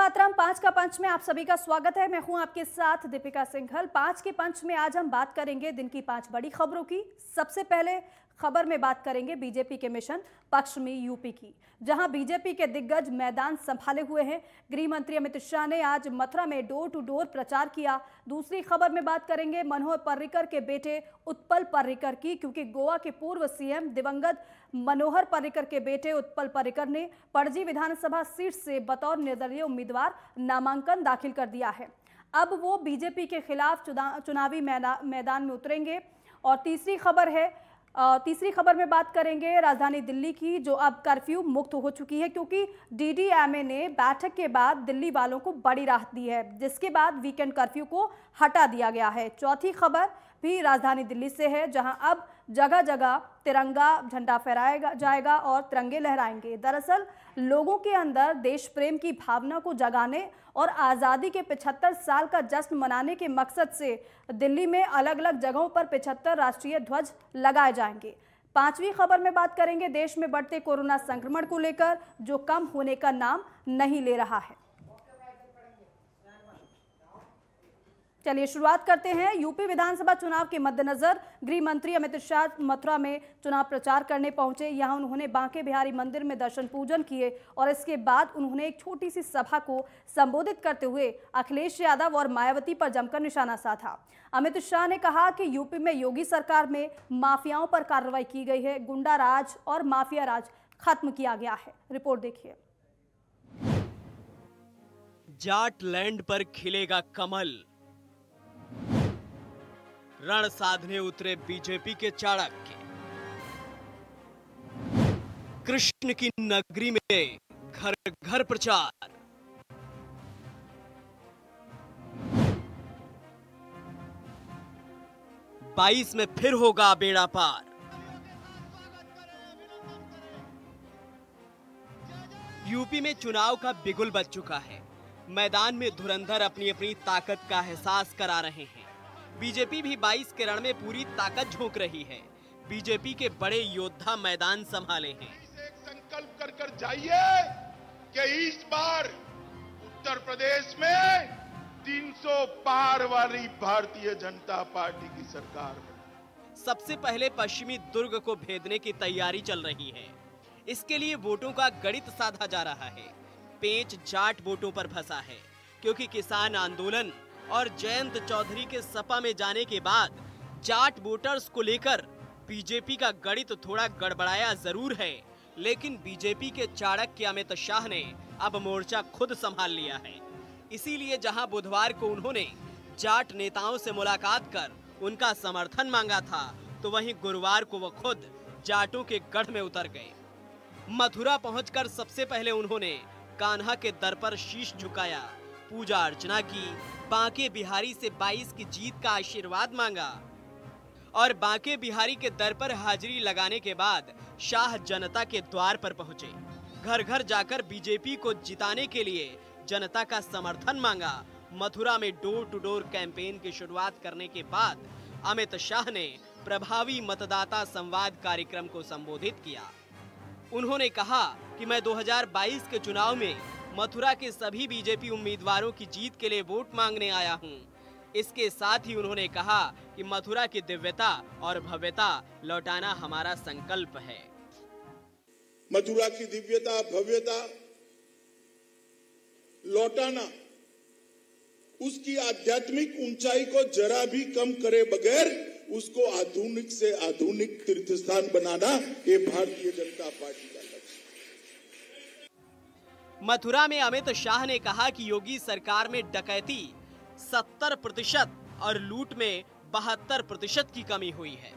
मातरम 5 का पंच में आप सभी का स्वागत है। मैं हूं आपके साथ दीपिका सिंघल। 5 के पंच में आज हम बात करेंगे दिन की 5 बड़ी खबरों की। सबसे पहले खबर में बात करेंगे बीजेपी के मिशन पश्चिमी यूपी की, जहां बीजेपी के दिग्गज मैदान संभाले हुए हैं। गृह मंत्री अमित शाह ने आज मथुरा में डोर टू डोर प्रचार किया। दूसरी खबर में बात करेंगे मनोहर पर्रिकर के बेटे उत्पल पर्रिकर की, क्योंकि गोवा के पूर्व सीएम दिवंगत मनोहर पर्रिकर के बेटे उत्पल पर्रिकर ने पणजी विधानसभा सीट से बतौर निर्दलीय उम्मीदवार नामांकन दाखिल कर दिया है। अब वो बीजेपी के खिलाफ चुनावी मैदान में उतरेंगे। और तीसरी खबर में बात करेंगे राजधानी दिल्ली की, जो अब कर्फ्यू मुक्त हो चुकी है, क्योंकि डीडीएमए ने बैठक के बाद दिल्ली वालों को बड़ी राहत दी है, जिसके बाद वीकेंड कर्फ्यू को हटा दिया गया है। चौथी खबर भी राजधानी दिल्ली से है, जहां अब जगह जगह तिरंगा झंडा फहराया जाएगा और तिरंगे लहराएंगे। दरअसल लोगों के अंदर देश प्रेम की भावना को जगाने और आज़ादी के 75 साल का जश्न मनाने के मकसद से दिल्ली में अलग अलग जगहों पर 75 राष्ट्रीय ध्वज लगाए जाएंगे। पांचवी खबर में बात करेंगे देश में बढ़ते कोरोना संक्रमण को लेकर, जो कम होने का नाम नहीं ले रहा है। चलिए शुरुआत करते हैं। यूपी विधानसभा चुनाव के मद्देनजर गृह मंत्री अमित शाह मथुरा में चुनाव प्रचार करने पहुंचे। यहां उन्होंने बांके बिहारी मंदिर में दर्शन पूजन किए और इसके बाद उन्होंने एक छोटी सी सभा को संबोधित करते हुए अखिलेश यादव और मायावती पर जमकर निशाना साधा। अमित शाह ने कहा कि यूपी में योगी सरकार में माफियाओं पर कार्रवाई की गई है, गुंडा राज और माफिया राज खत्म किया गया है। रिपोर्ट देखिए। जाट लैंड पर खिलेगा कमल, रण साधने उतरे बीजेपी के चाणक्य। कृष्ण की नगरी में घर घर प्रचार। बाईस में फिर होगा बेड़ा पार। यूपी में चुनाव का बिगुल बज चुका है। मैदान में धुरंधर अपनी अपनी ताकत का एहसास करा रहे हैं। बीजेपी भी 22 के रण में पूरी ताकत झोंक रही है। बीजेपी के बड़े योद्धा मैदान संभाले हैं। एक संकल्प कर कर जाइए कि इस बार उत्तर प्रदेश में 300 पार वाली भारतीय जनता पार्टी की सरकार है। सबसे पहले पश्चिमी दुर्ग को भेदने की तैयारी चल रही है। इसके लिए वोटों का गणित साधा जा रहा है। पेंच जाट वोटों पर फंसा है, क्योंकि किसान आंदोलन और जयंत चौधरी के सपा में जाने के बाद जाट वोटर्स को लेकर बीजेपी का गणित थोड़ा गड़बड़ाया जरूर है, लेकिन बीजेपी के चाणक्य अमित शाह ने अब मोर्चा खुद संभाल लिया है। इसीलिए जहां बुधवार को उन्होंने जाट नेताओं से मुलाकात कर उनका समर्थन मांगा था, तो वहीं गुरुवार को वो खुद जाटों के गढ़ में उतर गए। मथुरा पहुंचकर सबसे पहले उन्होंने कान्हा के दर पर शीश झुकाया, पूजा अर्चना की, बांके बिहारी से 22 की जीत का आशीर्वाद मांगा और बांके बिहारी के दर पर हाजिरी लगाने के बाद शाह जनता के द्वार पर पहुंचे। घर घर जाकर बीजेपी को जिताने के लिए जनता का समर्थन मांगा। मथुरा में डोर टू डोर कैंपेन की शुरुआत करने के बाद अमित शाह ने प्रभावी मतदाता संवाद कार्यक्रम को संबोधित किया। उन्होंने कहा कि मैं 2022 के चुनाव में मथुरा के सभी बीजेपी उम्मीदवारों की जीत के लिए वोट मांगने आया हूं। इसके साथ ही उन्होंने कहा कि मथुरा की दिव्यता और भव्यता लौटाना हमारा संकल्प है। मथुरा की दिव्यता भव्यता लौटाना, उसकी आध्यात्मिक ऊंचाई को जरा भी कम करे बगैर उसको आधुनिक से आधुनिक तीर्थ स्थान बनाना, ये भारतीय जनता पार्टी का लक्ष्य। मथुरा में अमित शाह ने कहा कि योगी सरकार में डकैती 70% और लूट में 72% की कमी हुई है।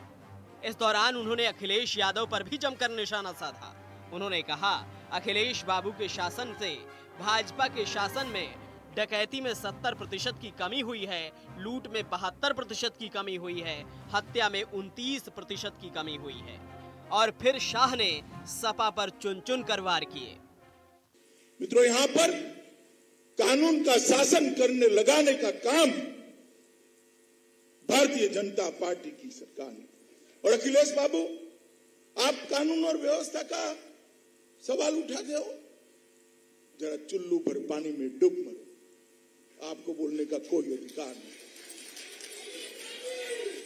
इस दौरान उन्होंने अखिलेश यादव पर भी जमकर निशाना साधा। उन्होंने कहा, अखिलेश बाबू के शासन से भाजपा के शासन में डकैती में 70% की कमी हुई है, लूट में 72% की कमी हुई है, हत्या में 29% की कमी हुई है। और फिर शाह ने सपा पर चुन चुन कर वार किए। मित्रों, यहां पर कानून का शासन करने लगाने का काम भारतीय जनता पार्टी की सरकार ने। और अखिलेश बाबू, आप कानून और व्यवस्था का सवाल उठाते हो, जरा चुल्लू भर पानी में डूब मरो, आपको बोलने का कोई अधिकार नहीं।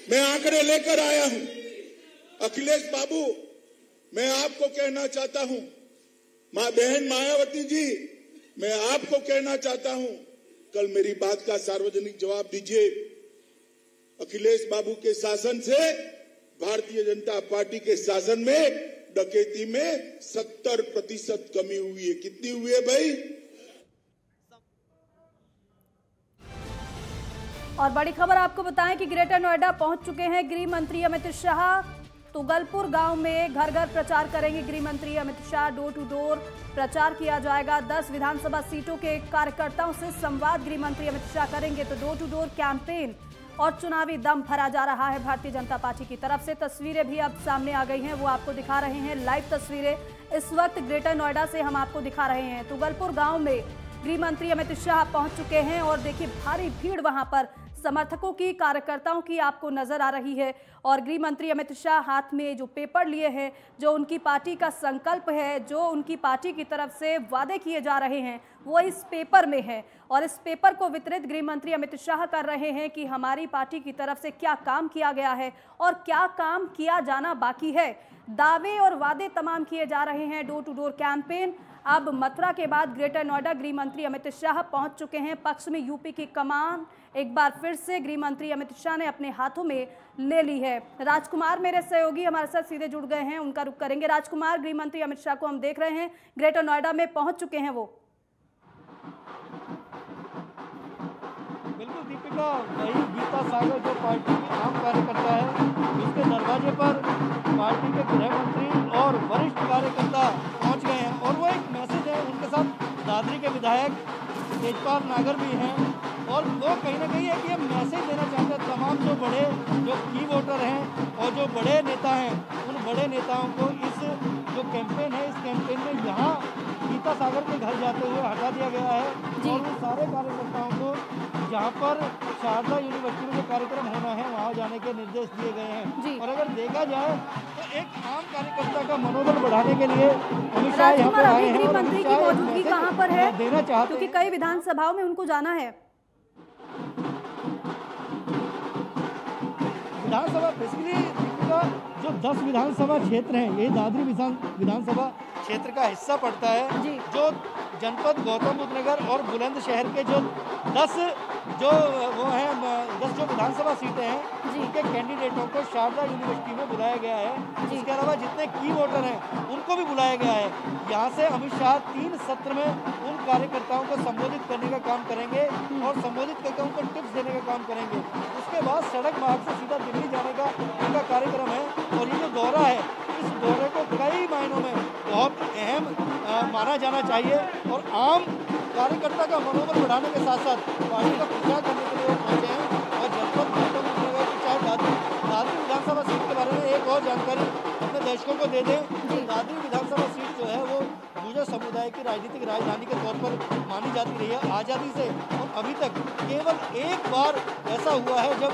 मैं आंकड़े लेकर आया हूं। अखिलेश बाबू, मैं आपको कहना चाहता हूं, मां बहन मायावती जी, मैं आपको कहना चाहता हूं, कल मेरी बात का सार्वजनिक जवाब दीजिए। अखिलेश बाबू के शासन से भारतीय जनता पार्टी के शासन में डकैती में 70% कमी हुई है। कितनी हुई है भाई? और बड़ी खबर आपको बताएं कि ग्रेटर नोएडा पहुंच चुके हैं गृह मंत्री अमित शाह। तुगलपुर गांव में घर घर प्रचार करेंगे गृह मंत्री Amit Shah. Door to door प्रचार किया जाएगा। 10 विधानसभा सीटों के कार्यकर्ताओं से संवाद गृह मंत्री अमित शाह करेंगे। तो डोर टू डोर कैंपेन और चुनावी दम भरा जा रहा है भारतीय जनता पार्टी की तरफ से। तस्वीरें भी अब सामने आ गई हैं, वो आपको दिखा रहे हैं। लाइव तस्वीरें इस वक्त ग्रेटर नोएडा से हम आपको दिखा रहे हैं। तुगलपुर गांव में गृह मंत्री अमित शाह पहुंच चुके हैं और देखिए भारी भीड़ वहां पर समर्थकों की, कार्यकर्ताओं की आपको नजर आ रही है। और गृह मंत्री अमित शाह हाथ में जो पेपर लिए हैं, जो उनकी पार्टी का संकल्प है, जो उनकी पार्टी की तरफ से वादे किए जा रहे हैं, वो इस पेपर में है। और इस पेपर को वितरित गृह मंत्री अमित शाह कर रहे हैं कि हमारी पार्टी की तरफ से क्या काम किया गया है और क्या काम किया जाना बाकी है। दावे और वादे तमाम किए जा रहे हैं। Door to door campaign. अब मथुरा के बाद ग्रेटर नोएडा गृह मंत्री अमित शाह पहुंच चुके हैं। पक्ष में यूपी की कमान एक बार फिर से गृह मंत्री अमित शाह ने अपने हाथों में ले ली है। राजकुमार मेरे सहयोगी हमारे साथ सीधे जुड़ गए हैं, उनका रुख करेंगे। राजकुमार, गृह मंत्री अमित शाह को हम देख रहे हैं ग्रेटर नोएडा में पहुंच चुके हैं वो। बिल्कुल दीपिका, वही गीता सागर जो पार्टी की आम कार्यकर्ता है, उसके दरवाजे पर पार्टी के गृह मंत्री और वरिष्ठ कार्यकर्ता पहुंच गए हैं। और वो एक मैसेज है, उनके साथ दादरी के विधायक तेजपाल नागर भी हैं। और वो कहीं ना कहीं एक ये मैसेज देना चाहते हैं तमाम जो की वोटर हैं और जो बड़े नेता हैं, उन बड़े नेताओं को इस जो कैंपेन है, इस कैंपेन में यहाँ गीता सागर के घर जाते हुए हटा दिया गया है। और उन सारे कार्यकर्ताओं को जहाँ पर शारदा यूनिवर्सिटी में जो कार्यक्रम होना है वहाँ जाने के निर्देश दिए गए हैं। और अगर देखा जाए तो एक आम कार्यकर्ता का मनोबल बढ़ाने के लिए अमित शाह यहाँ पर आए हैं। गृह मंत्री की मौजूदगी कहाँ पर है देना चाहते क्योंकि कई विधानसभाओं में उनको जाना है। विधानसभा बेसिकली जो 10 विधानसभा क्षेत्र हैं, ये दादरी विधानसभा क्षेत्र का हिस्सा पड़ता है। जो जनपद गौतम बुद्ध नगर और बुलंदशहर के जो 10 जो विधानसभा सीटें हैं, उनके कैंडिडेटों को शारदा यूनिवर्सिटी में बुलाया गया है। इसके अलावा जितने की वोटर हैं उनको भी बुलाया गया है। यहाँ से अमित शाह 3 सत्र में उन कार्यकर्ताओं को संबोधित करने का काम करेंगे और संबोधित करके उनको टिप्स देने का काम करेंगे। उसके बाद सड़क मार्ग से सीधा दिल्ली जाने का उनका कार्यक्रम है। और ये जो दौरा है, इस दौरे को कई मायनों में बहुत अहम माना जाना चाहिए। और आम कार्यकर्ता का मनोबल बढ़ाने के साथ साथ पार्टी का प्रचार करने के लिए वो पहुंचे हैं। और जनपद गौतम बुद्ध नगर की चाहे दादरी विधानसभा सीट के बारे में एक और जानकारी अपने दर्शकों को दे दें। दादरी विधानसभा सीट जो है वो गुर्जर समुदाय की राजनीतिक राजधानी के तौर पर मानी जाती रही है आज़ादी से। और अभी तक केवल एक बार ऐसा हुआ है जब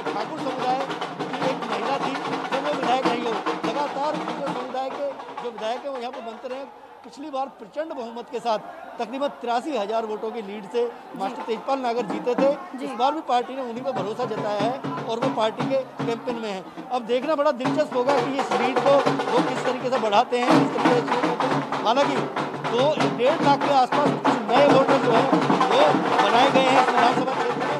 ठाकुर समुदाय की एक महिला थी जो वो विधायक नहीं हो। लगातार गुर्जर समुदाय के जो विधायक हैं वो यहाँ पर बनते रहे। पिछली बार प्रचंड बहुमत के साथ तकरीबन 83,000 वोटों की लीड से मास्टर तेजपाल नागर जीते थे। इस बार भी पार्टी ने उन्हीं पर भरोसा जताया है और वो पार्टी के कैंपेन में है। अब देखना बड़ा दिलचस्प होगा कि इस लीड को वो किस तरीके से बढ़ाते हैं, किस तरीके से। हालांकि 2-1.5 लाख के आसपास कुछ नए वोटर जो है वो बनाए गए हैं इस विधानसभा क्षेत्र में।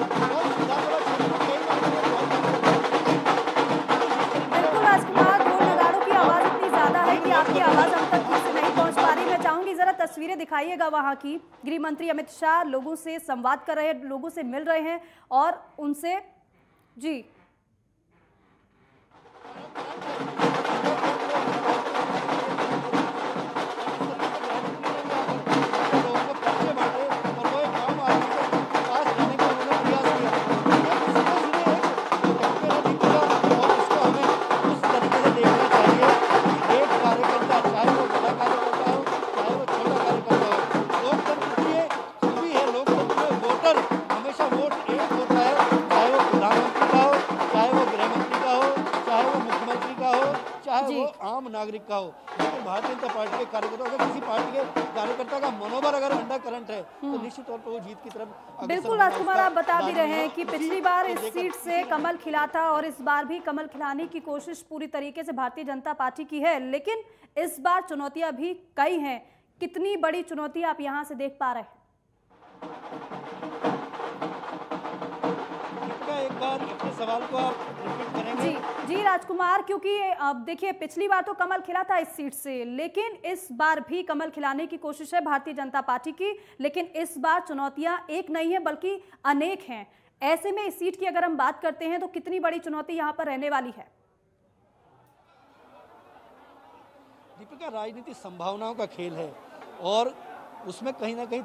बिल्कुल राजकुमार, ढोल नगाड़ों की आवाज इतनी ज्यादा है कि आपकी आवाज हम तक ठीक से नहीं पहुंच पा रही। मैं चाहूंगी जरा तस्वीरें दिखाइएगा वहां की। गृह मंत्री अमित शाह लोगों से संवाद कर रहे हैं, लोगों से मिल रहे हैं और उनसे जी हमेशा वोट एक होता है, चाहे वो प्रधानमंत्री का हो चाहे वो आम नागरिक का हो। लेकिन भारतीय जनता पार्टी के कार्यकर्ता, अगर किसी पार्टी के कार्यकर्ता का मनोबल अगर अंडर करंट है तो निश्चित तौर पर वो जीत की तरफ। बिल्कुल राजकुमार, आप बता भी रहे हैं कि पिछली बार इस सीट से कमल खिला था और इस बार भी कमल खिलाने की कोशिश पूरी तरीके से भारतीय जनता पार्टी की है, लेकिन इस बार चुनौतियां भी कई हैं। कितनी बड़ी चुनौती आप यहां से देख पा रहे हैं? एक बार अपने सवाल को आप रिपीट करेंगे? जी राजकुमार, क्योंकि अब देखिए पिछली बार तो कमल खिला था इस सीट से, लेकिन इस बार भी कमल खिलाने की कोशिश है भारतीय जनता पार्टी की, लेकिन इस बार चुनौतियां एक नहीं है बल्कि अनेक हैं। ऐसे में इस सीट की अगर हम बात करते हैं तो कितनी बड़ी चुनौती यहां पर रहने वाली है? दीपिका, राजनीति संभावनाओं का खेल है और उसमें कहीं ना कहीं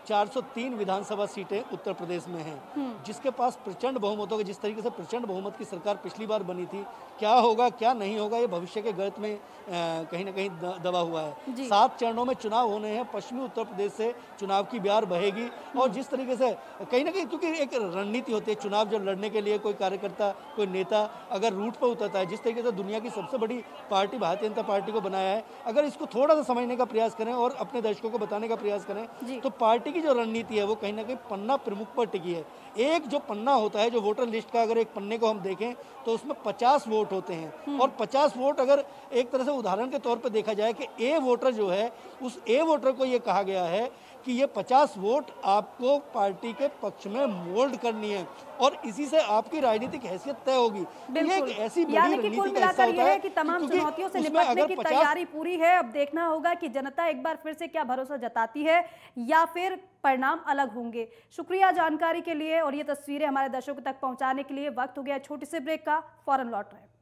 403 विधानसभा सीटें उत्तर प्रदेश में हैं, जिसके पास प्रचंड बहुमत होगा। जिस तरीके से प्रचंड बहुमत की सरकार पिछली बार बनी थी, क्या होगा क्या नहीं होगा ये भविष्य के गणित में कहीं ना कहीं दबा हुआ है। 7 चरणों में चुनाव होने हैं, पश्चिमी उत्तर प्रदेश से चुनाव की बयार बहेगी और जिस तरीके से कहीं ना कहीं, क्योंकि एक रणनीति होती है चुनाव जब लड़ने के लिए, कोई कार्यकर्ता कोई नेता अगर रूट पर उतरता है, जिस तरीके से दुनिया की सबसे बड़ी पार्टी भारतीय जनता पार्टी को बनाया है, अगर इसको थोड़ा सा समझने का प्रयास करें और अपने दर्शकों को बताने का प्रयास करें तो पार्टी की जो रणनीति है वो कहीं ना कहीं पन्ना प्रमुख पर टिकी है। एक जो पन्ना होता है, जो वोटर लिस्ट का अगर एक पन्ने को हम देखें तो उसमें 50 वोट होते हैं और 50 वोट अगर एक तरह से उदाहरण के तौर पर देखा जाए कि ए वोटर जो है, उस ए वोटर को ये कहा गया है कि ये 50 वोट आपको पार्टी के पक्ष में मोल्ड करनी है और इसी से आपकी राजनीतिक हैसियत तय होगी। ये एक ऐसी बड़ी रणनीति का हिस्सा होता है कि तमाम चुनौतियों से निपटने की तैयारी पूरी है। अब देखना होगा कि जनता एक बार फिर से क्या भरोसा जताती है या फिर परिणाम अलग होंगे। शुक्रिया जानकारी के लिए और ये तस्वीरें हमारे दर्शकों तक पहुंचाने के लिए। वक्त हो गया छोटे से ब्रेक का, फौरन लौट रहे हैं।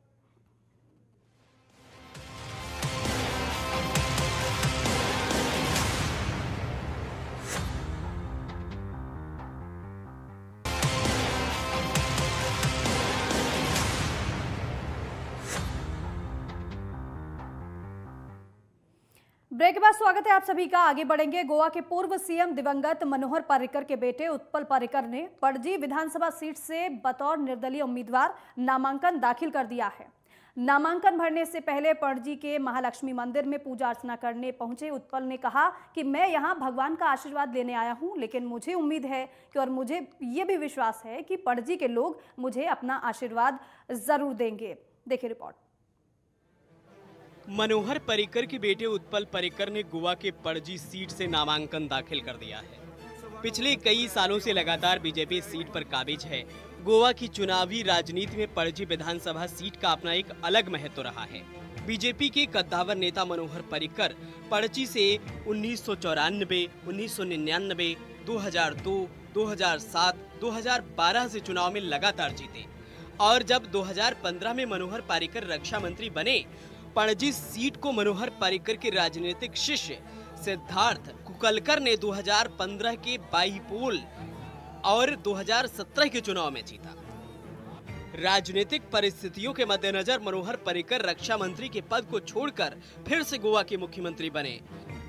ब्रेक के बाद स्वागत है आप सभी का। आगे बढ़ेंगे। गोवा के पूर्व सीएम दिवंगत मनोहर पर्रिकर के बेटे उत्पल पर्रिकर ने पणजी विधानसभा सीट से बतौर निर्दलीय उम्मीदवार नामांकन दाखिल कर दिया है। नामांकन भरने से पहले पणजी के महालक्ष्मी मंदिर में पूजा अर्चना करने पहुंचे उत्पल ने कहा कि मैं यहां भगवान का आशीर्वाद लेने आया हूं, लेकिन मुझे उम्मीद है कि और मुझे ये भी विश्वास है कि पणजी के लोग मुझे अपना आशीर्वाद जरूर देंगे। देखिए रिपोर्ट। मनोहर पर्रिकर के बेटे उत्पल पर्रिकर ने गोवा के पणजी सीट से नामांकन दाखिल कर दिया है। पिछले कई सालों से लगातार बीजेपी सीट पर काबिज है। गोवा की चुनावी राजनीति में पणजी विधानसभा सीट का अपना एक अलग महत्व रहा है। बीजेपी के कद्दावर नेता मनोहर पर्रिकर पणजी से 1994, 1999, 2002, 2007, 2012 से चुनाव में लगातार जीते और जब 2015 में मनोहर पर्रिकर रक्षा मंत्री बने, पणजी सीट को मनोहर पर्रिकर के राजनीतिक शिष्य सिद्धार्थ कुकलकर ने 2015 के बाईपोल और 2017 के चुनाव में जीता। राजनीतिक परिस्थितियों के मद्देनजर मनोहर पर्रिकर रक्षा मंत्री के पद को छोड़कर फिर से गोवा के मुख्यमंत्री बने।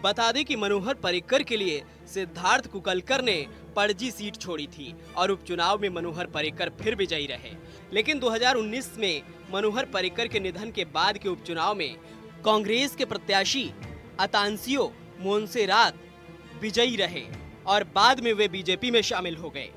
बता दें कि मनोहर पर्रिकर के लिए सिद्धार्थ कुकलकर ने पणजी सीट छोड़ी थी और उपचुनाव में मनोहर पर्रिकर फिर विजयी रहे। लेकिन 2019 में मनोहर पर्रिकर के निधन के बाद के उपचुनाव में कांग्रेस के प्रत्याशी अतांसियो मोन्सेरात विजयी रहे और बाद में वे बीजेपी में शामिल हो गए।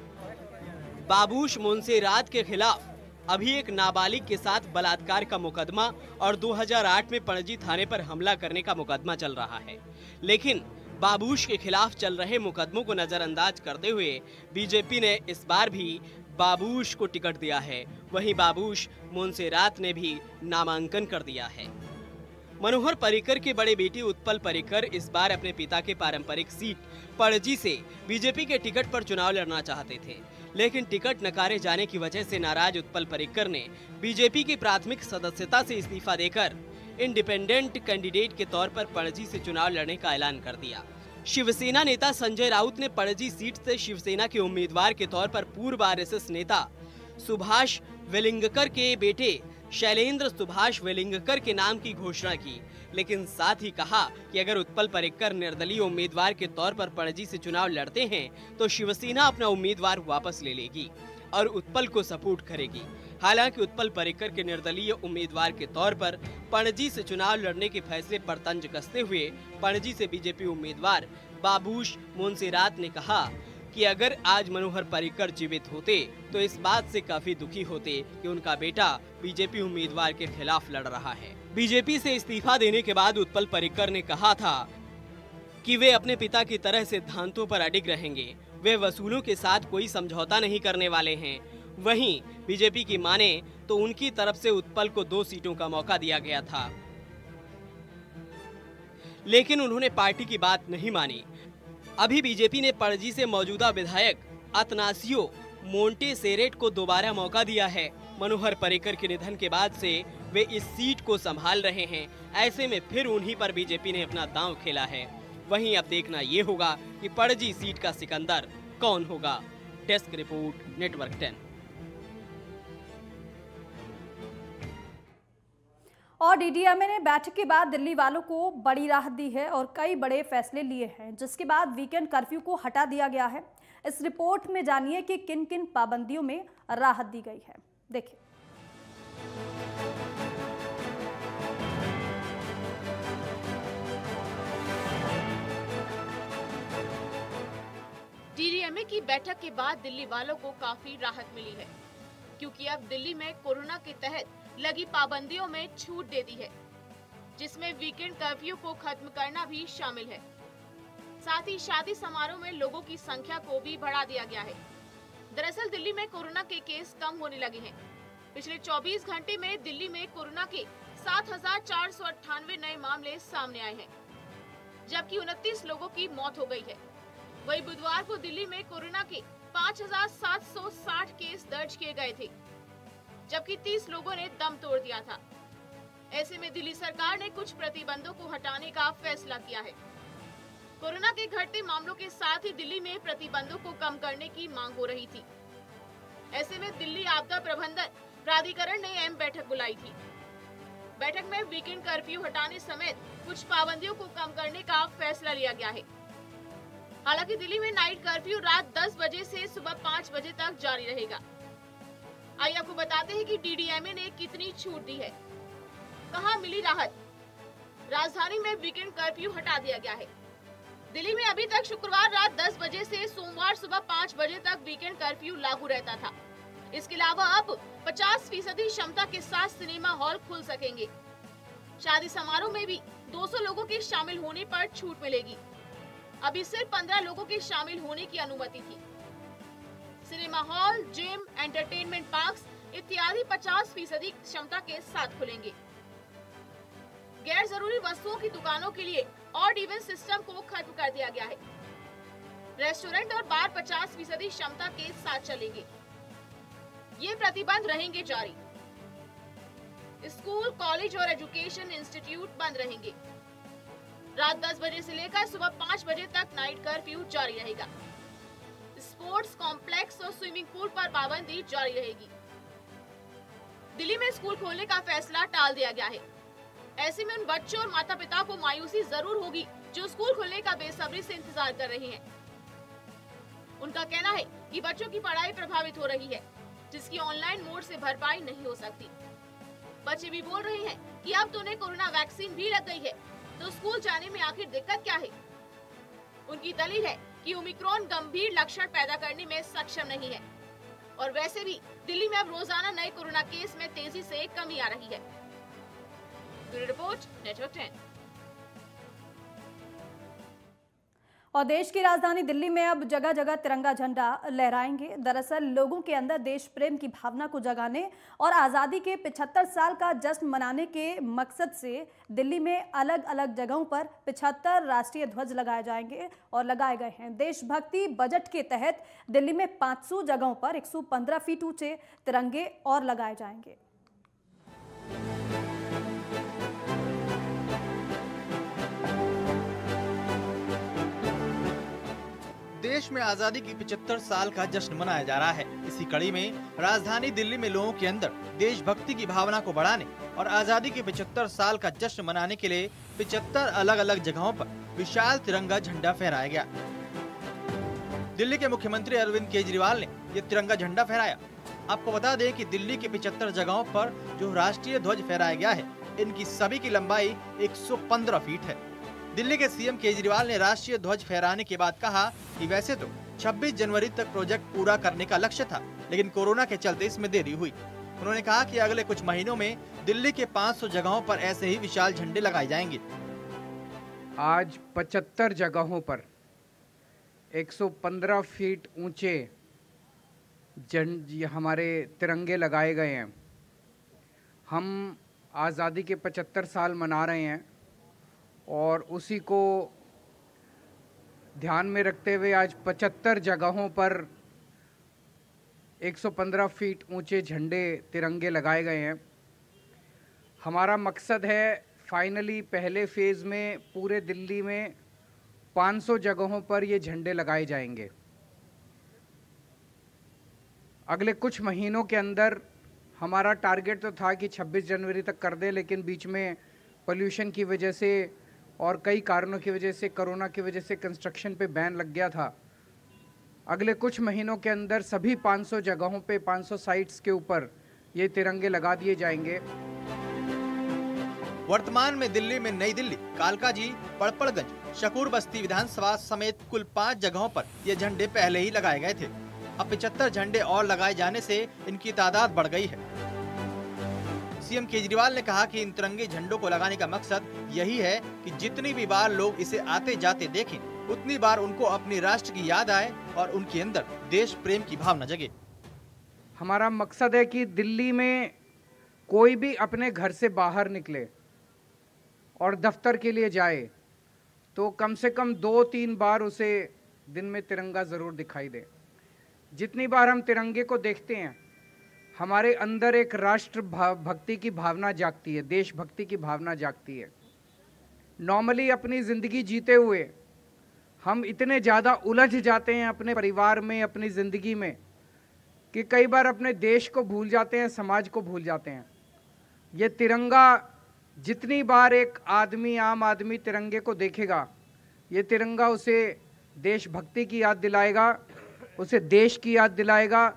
बाबूश मोन्सेरात के खिलाफ अभी एक नाबालिग के साथ बलात्कार का मुकदमा और 2008 में पणजी थाने पर हमला करने का मुकदमा चल रहा है। लेकिन बाबूश के खिलाफ चल रहे मुकदमों को नजरअंदाज करते हुए बीजेपी ने इस बार भी बाबूश को टिकट दिया है। वहीं बाबूश मोन्सेरात ने भी नामांकन कर दिया है। मनोहर पर्रिकर के बड़े बेटे उत्पल पर्रिकर इस बार अपने पिता के पारंपरिक सीट पणजी से बीजेपी के टिकट पर चुनाव लड़ना चाहते थे, लेकिन टिकट नकारे जाने की वजह से नाराज उत्पल पर्रिकर ने बीजेपी की प्राथमिक सदस्यता से इस्तीफा देकर इंडिपेंडेंट कैंडिडेट के तौर पर पणजी से चुनाव लड़ने का ऐलान कर दिया। शिवसेना नेता संजय राउत ने पणजी सीट से शिवसेना के उम्मीदवार के तौर पर पूर्व आरएसएस नेता सुभाष वेलिंगकर के बेटे शैलेंद्र सुभाष वेलिंगकर के नाम की घोषणा की, लेकिन साथ ही कहा कि अगर उत्पल पर्रिकर निर्दलीय उम्मीदवार के तौर पर पणजी से चुनाव लड़ते हैं तो शिवसेना अपना उम्मीदवार वापस ले लेगी और उत्पल को सपोर्ट करेगी। हालांकि उत्पल पर्रिकर के निर्दलीय उम्मीदवार के तौर पर पणजी से चुनाव लड़ने के फैसले पर तंज कसते हुए पणजी से बीजेपी उम्मीदवार बाबूश मुंशीरात ने कहा कि अगर आज मनोहर पर्रिकर जीवित होते तो इस बात से काफी दुखी होते कि उनका बेटा बीजेपी उम्मीदवार के खिलाफ लड़ रहा है। बीजेपी से इस्तीफा देने के बाद उत्पल पर्रिकर ने कहा था कि वे अपने पिता की तरह सिद्धांतों पर अडिग रहेंगे। वे वसूलों के साथ कोई समझौता नहीं करने वाले हैं। वहीं बीजेपी की माने तो उनकी तरफ से उत्पल को 2 सीटों का मौका दिया गया था, लेकिन उन्होंने पार्टी की बात नहीं मानी। अभी बीजेपी ने पणजी से मौजूदा विधायक अतनासियो मोंटेसेरेट को दोबारा मौका दिया है। मनोहर पर्रिकर के निधन के बाद से वे इस सीट को संभाल रहे हैं। ऐसे में फिर उन्हीं पर बीजेपी ने अपना दांव खेला है। वहीं अब देखना ये होगा कि पणजी सीट का सिकंदर कौन होगा। Desk report, network 10। और डीडीएमए ने बैठक के बाद दिल्ली वालों को बड़ी राहत दी है और कई बड़े फैसले लिए हैं, जिसके बाद वीकेंड कर्फ्यू को हटा दिया गया है। इस रिपोर्ट में जानिए कि किन किन पाबंदियों में राहत दी गई है। देखिए। डीडीएमए की बैठक के बाद दिल्ली वालों को काफी राहत मिली है, क्योंकि अब दिल्ली में कोरोना के तहत लगी पाबंदियों में छूट दे दी है, जिसमें वीकेंड कर्फ्यू को खत्म करना भी शामिल है। साथ ही शादी समारोह में लोगों की संख्या को भी बढ़ा दिया गया है। दरअसल दिल्ली में कोरोना के केस कम होने लगे हैं। पिछले 24 घंटे में दिल्ली में कोरोना के 7,498 नए मामले सामने आए हैं, जबकि 29 लोगों की मौत हो गई है। वहीं बुधवार को दिल्ली में कोरोना के 5,760 केस दर्ज किए गए थे, जबकि 30 लोगों ने दम तोड़ दिया था। ऐसे में दिल्ली सरकार ने कुछ प्रतिबंधों को हटाने का फैसला किया है। कोरोना के घटते मामलों के साथ ही दिल्ली में प्रतिबंधों को कम करने की मांग हो रही थी। ऐसे में दिल्ली आपदा प्रबंधन प्राधिकरण ने अहम बैठक बुलाई थी। बैठक में वीकेंड कर्फ्यू हटाने समेत कुछ पाबंदियों को कम करने का फैसला लिया गया है। हालांकि दिल्ली में नाइट कर्फ्यू रात 10 बजे से सुबह 5 बजे तक जारी रहेगा। आइए आपको बताते हैं कि डीडीएमए ने कितनी छूट दी है, कहां मिली राहत। राजधानी में वीकेंड कर्फ्यू हटा दिया गया है। दिल्ली में अभी तक शुक्रवार रात 10 बजे से सोमवार सुबह 5 बजे तक वीकेंड कर्फ्यू लागू रहता था। इसके अलावा अब 50% क्षमता के साथ सिनेमा हॉल खुल सकेंगे। शादी समारोह में भी 200 लोगों के शामिल होने पर छूट मिलेगी। अभी सिर्फ 15 लोगों के शामिल होने की अनुमति थी। Cinema hall, gym, entertainment parks इत्यादि 50% क्षमता के साथ खुलेंगे। गैर जरूरी वस्तुओं की दुकानों के लिए ऑड इवन सिस्टम को खत्म कर दिया गया है। रेस्टोरेंट और बार 50% क्षमता के साथ चलेंगे। ये प्रतिबंध रहेंगे जारी। स्कूल, कॉलेज और एजुकेशन इंस्टीट्यूट बंद रहेंगे। रात 10 बजे से लेकर सुबह 5 बजे तक नाइट कर्फ्यू जारी रहेगा। स्पोर्ट्स कॉम्प्लेक्स और स्विमिंग पूल पर पाबंदी जारी रहेगी। दिल्ली में स्कूल खोलने का फैसला टाल दिया गया है। ऐसे में उन बच्चों और माता पिता को मायूसी जरूर होगी जो स्कूल खुलने का बेसब्री से इंतजार कर रहे हैं। उनका कहना है कि बच्चों की पढ़ाई प्रभावित हो रही है, जिसकी ऑनलाइन मोड से भरपाई नहीं हो सकती। बच्चे भी बोल रहे हैं कि अब तो उन्हें कोरोना वैक्सीन भी लग गई है, तो स्कूल जाने में आखिर दिक्कत क्या है। उनकी दलील है कि ओमिक्रॉन गंभीर लक्षण पैदा करने में सक्षम नहीं है, और वैसे भी दिल्ली में अब रोजाना नए कोरोना केस में तेजी से कमी आ रही है। Bureau report, network 10। और देश की राजधानी दिल्ली में अब जगह जगह तिरंगा झंडा लहराएंगे। दरअसल लोगों के अंदर देश प्रेम की भावना को जगाने और आज़ादी के 75 साल का जश्न मनाने के मकसद से दिल्ली में अलग अलग जगहों पर 75 राष्ट्रीय ध्वज लगाए जाएंगे और लगाए गए हैं। देशभक्ति बजट के तहत दिल्ली में 500 जगहों पर 115 फीट ऊंचे तिरंगे और लगाए जाएंगे। देश में आजादी की 75 साल का जश्न मनाया जा रहा है। इसी कड़ी में राजधानी दिल्ली में लोगों के अंदर देशभक्ति की भावना को बढ़ाने और आजादी के 75 साल का जश्न मनाने के लिए 75 अलग अलग जगहों पर विशाल तिरंगा झंडा फहराया गया। दिल्ली के मुख्यमंत्री अरविंद केजरीवाल ने ये तिरंगा झंडा फहराया। आपको बता दें कि दिल्ली के 75 जगहों पर जो राष्ट्रीय ध्वज फहराया गया है, इनकी सभी की लंबाई 115 फीट है। दिल्ली के सीएम केजरीवाल ने राष्ट्रीय ध्वज फहराने के बाद कहा कि वैसे तो 26 जनवरी तक प्रोजेक्ट पूरा करने का लक्ष्य था, लेकिन कोरोना के चलते इसमें देरी हुई। उन्होंने कहा कि अगले कुछ महीनों में दिल्ली के 500 जगहों पर ऐसे ही विशाल झंडे लगाए जाएंगे। आज 75 जगहों पर 115 फीट ऊंचे हमारे तिरंगे लगाए गए हैं। हम आज़ादी के 75 साल मना रहे हैं और उसी को ध्यान में रखते हुए आज 75 जगहों पर 115 फीट ऊंचे झंडे तिरंगे लगाए गए हैं। हमारा मकसद है फाइनली पहले फेज़ में पूरे दिल्ली में 500 जगहों पर ये झंडे लगाए जाएंगे। अगले कुछ महीनों के अंदर हमारा टारगेट तो था कि 26 जनवरी तक कर दें, लेकिन बीच में पोल्यूशन की वजह से और कई कारणों की वजह से, कोरोना की वजह से कंस्ट्रक्शन पे बैन लग गया था। अगले कुछ महीनों के अंदर सभी 500 जगहों पे 500 साइट्स के ऊपर ये तिरंगे लगा दिए जाएंगे। वर्तमान में दिल्ली में नई दिल्ली, कालकाजी, पड़पड़गंज, शकूर बस्ती विधानसभा समेत कुल 5 जगहों पर ये झंडे पहले ही लगाए गए थे। अब 75 झंडे और लगाए जाने से इनकी तादाद बढ़ गई है। सीएम केजरीवाल ने कहा कि इन तिरंगे झंडों को लगाने का मकसद यही है कि जितनी भी बार लोग इसे आते जाते देखें, उतनी बार उनको अपने राष्ट्र की याद आए और उनके अंदर देश प्रेम की भावना जगे। हमारा मकसद है कि दिल्ली में कोई भी अपने घर से बाहर निकले और दफ्तर के लिए जाए तो कम से कम 2-3 बार उसे दिन में तिरंगा ज़रूर दिखाई दे। जितनी बार हम तिरंगे को देखते हैं, हमारे अंदर एक राष्ट्र भक्ति की भावना जागती है, देशभक्ति की भावना जागती है। नॉर्मली अपनी ज़िंदगी जीते हुए हम इतने ज़्यादा उलझ जाते हैं अपने परिवार में, अपनी ज़िंदगी में, कि कई बार अपने देश को भूल जाते हैं, समाज को भूल जाते हैं। ये तिरंगा, जितनी बार एक आदमी, आम आदमी तिरंगे को देखेगा, ये तिरंगा उसे देशभक्ति की याद दिलाएगा, उसे देश की याद दिलाएगा।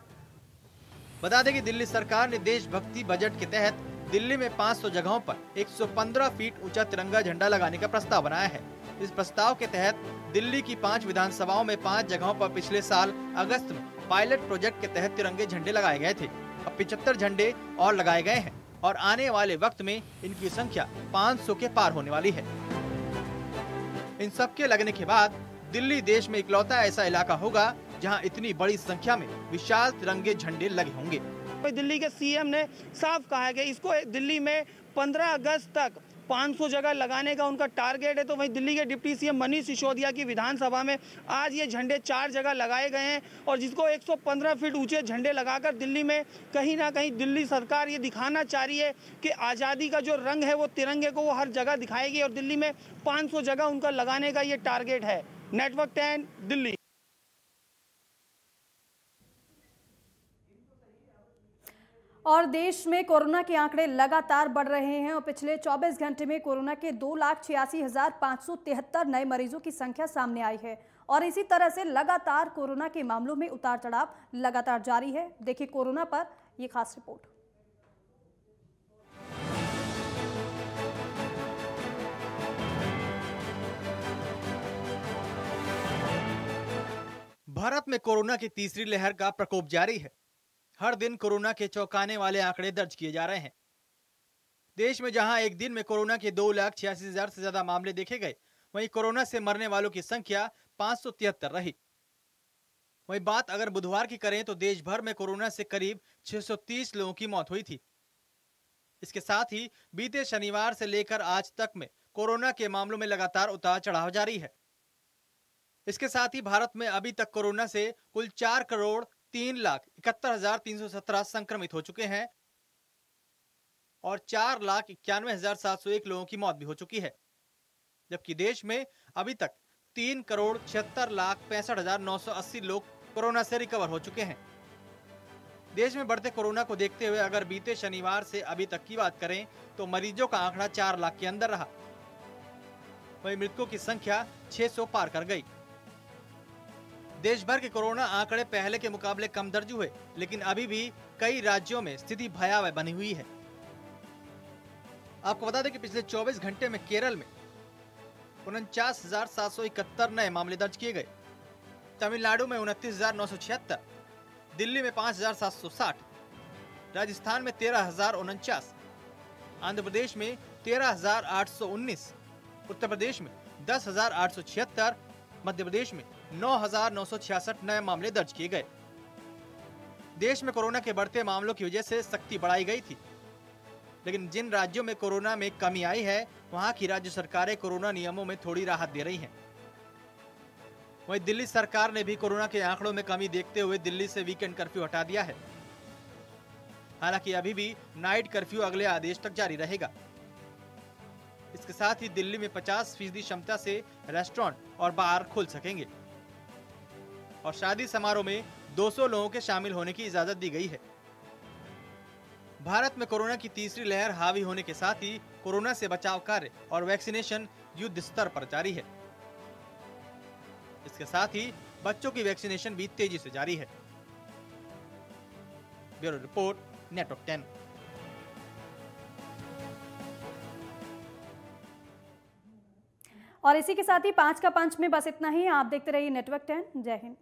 बता दें कि दिल्ली सरकार ने देशभक्ति बजट के तहत दिल्ली में 500 जगहों पर 115 फीट ऊंचा तिरंगा झंडा लगाने का प्रस्ताव बनाया है। इस प्रस्ताव के तहत दिल्ली की 5 विधानसभाओं में 5 जगहों पर पिछले साल अगस्त में पायलट प्रोजेक्ट के तहत तिरंगे झंडे लगाए गए थे। अब 75 झंडे और लगाए गए हैं और आने वाले वक्त में इनकी संख्या 500 के पार होने वाली है। इन सब के लगने के बाद दिल्ली देश में इकलौता ऐसा इलाका होगा जहां इतनी बड़ी संख्या में विशाल तिरंगे झंडे लगे होंगे। दिल्ली के सीएम ने साफ कहा है कि इसको दिल्ली में 15 अगस्त तक 500 जगह लगाने का उनका टारगेट है। तो वहीं दिल्ली के डिप्टी सीएम मनीष सिसोदिया की विधानसभा में आज ये झंडे 4 जगह लगाए गए हैं और जिसको 115 फीट ऊंचे झंडे लगाकर दिल्ली में कहीं ना कहीं दिल्ली सरकार ये दिखाना चाह रही है कि आज़ादी का जो रंग है वो तिरंगे को वो हर जगह दिखाएगी और दिल्ली में 500 जगह उनका लगाने का ये टारगेट है। नेटवर्क 10 दिल्ली। और देश में कोरोना के आंकड़े लगातार बढ़ रहे हैं और पिछले 24 घंटे में कोरोना के 2,86,573 नए मरीजों की संख्या सामने आई है और इसी तरह से लगातार कोरोना के मामलों में उतार चढ़ाव लगातार जारी है। देखिए कोरोना पर यह खास रिपोर्ट। भारत में कोरोना की तीसरी लहर का प्रकोप जारी है। हर दिन कोरोना के चौंकाने वाले आंकड़े दर्ज किए जा रहे हैं। देश में जहां एक दिन में कोरोना के 2,86,000 से ज्यादा मामले देखे गए, वहीं कोरोना से मरने वालों की संख्या 573 रही। वहीं बात अगर बुधवार की करें तो देश भर में कोरोना से करीब 630 लोगों की मौत हुई थी। इसके साथ ही बीते शनिवार से लेकर आज तक में कोरोना के मामलों में लगातार उतार चढ़ाव जारी है। इसके साथ ही भारत में अभी तक कोरोना से कुल 4,03,71,317 संक्रमित हो चुके हैं और 4,91,701 लोगों की मौत भी हो चुकी है, जबकि देश में अभी तक 3,76,65,980 लोग कोरोना से रिकवर हो चुके हैं। देश में बढ़ते कोरोना को देखते हुए अगर बीते शनिवार से अभी तक की बात करें तो मरीजों का आंकड़ा 4 लाख के अंदर रहा। वहीं मृतकों की संख्या 600 पार कर गई। देश भर के कोरोना आंकड़े पहले के मुकाबले कम दर्ज हुए, लेकिन अभी भी कई राज्यों में स्थिति भयावह बनी हुई है। आपको बता दें कि पिछले 24 घंटे में केरल में 49,771 नए मामले दर्ज किए गए, तमिलनाडु में 29,976, दिल्ली में 5,760, राजस्थान में 13,049, आंध्र प्रदेश में 13,819, उत्तर प्रदेश में 10,876, मध्य प्रदेश में 9,966 नए मामले दर्ज किए गए। देश में कोरोना के बढ़ते मामलों की वजह से सख्ती बढ़ाई गई थी, लेकिन जिन राज्यों में कोरोना में कमी आई है, वहां की राज्य सरकारें कोरोना नियमों में थोड़ी राहत दे रही हैं। वहीं दिल्ली सरकार ने भी कोरोना के आंकड़ों में कमी देखते हुए दिल्ली से वीकेंड कर्फ्यू हटा दिया है। हालांकि अभी भी नाइट कर्फ्यू अगले आदेश तक जारी रहेगा। इसके साथ ही दिल्ली में 50% क्षमता से रेस्टोरेंट और बार खुल सकेंगे और शादी समारोह में 200 लोगों के शामिल होने की इजाजत दी गई है। भारत में कोरोना की तीसरी लहर हावी होने के साथ ही कोरोना से बचाव कार्य और वैक्सीनेशन युद्ध स्तर पर जारी है। इसके साथ ही बच्चों की वैक्सीनेशन भी तेजी से जारी है। Bureau report, network 10। और इसी के साथ ही 5 का पंच में बस इतना ही। आप देखते रहिए नेटवर्क 10। जय हिंद।